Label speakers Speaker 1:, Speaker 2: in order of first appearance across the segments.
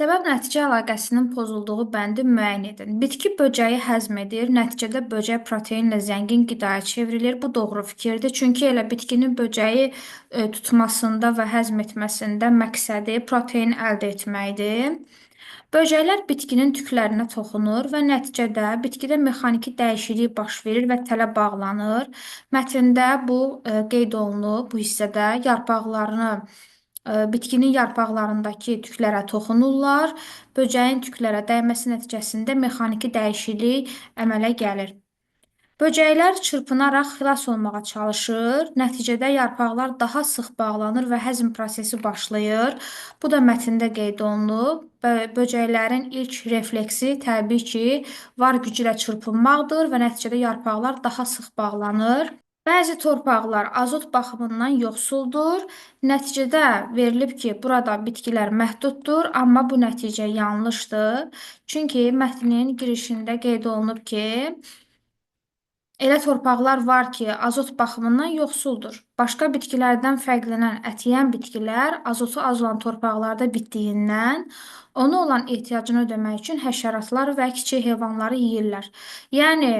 Speaker 1: Səbəb-nəticə əlaqəsinin pozulduğu bəndi müəyyən edin. Bitki böcəyi həzm edir, nəticədə böcək proteinlə zəngin qidaya çevrilir. Bu doğru fikirdir, çünki elə bitkinin böcəyi tutmasında və həzm etməsində məqsədi protein əldə etməkdir. Böcəklər bitkinin tüklərinə toxunur və nəticədə bitkidə mexaniki dəyişiklik baş verir və tələ bağlanır. Mətndə bu qeyd olunub, bu hissədə bitkinin yarpaqlarındakı tüklərə toxunurlar. Böcəyin tüklərə dəyməsi nəticəsində mexaniki dəyişiklik əmələ gəlir. Böcəklər çırpınaraq xilas olmağa çalışır. Nəticədə yarpaqlar daha sıx bağlanır və həzm prosesi başlayır. Bu da mətndə qeyd olunub. Böcəklərin ilk refleksi təbii ki, var gücü ilə çırpınmaqdır və nəticədə yarpaqlar daha sıx bağlanır. Bəzi torpaqlar azot baxımından yoxsuldur. Nəticədə verilib ki, burada bitkilər məhduddur, amma bu nəticə yanlışdır. Çünki mətnin girişində qeyd olunub ki, elə torpaqlar var ki, azot baxımından yoxsuldur. Başqa bitkilərdən fərqlənən ət yeyən bitkilər azotu az olan torpaqlarda bitdiyindən ona olan ehtiyacını ödəmək üçün həşəratlar və kiçik heyvanları yeyirlər. Yəni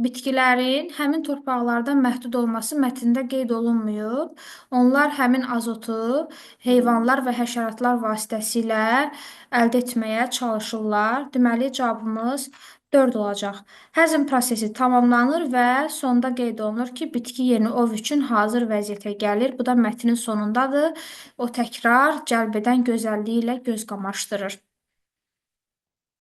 Speaker 1: bitkilərin həmin torpaqlarda məhdud olması mətndə qeyd olunmayıb. Onlar həmin azotu heyvanlar və həşəratlar vasitəsilə əldə etməyə çalışırlar. Deməli cavabımız 4 olacaq. Həzm prosesi tamamlanır və sonda qeyd olunur ki, bitki yeni ov üçün hazır vəziyyətə gəlir. Bu da mətnin sonundadır. O təkrar cəlb edən gözəlliyi ilə göz qamaşdırır.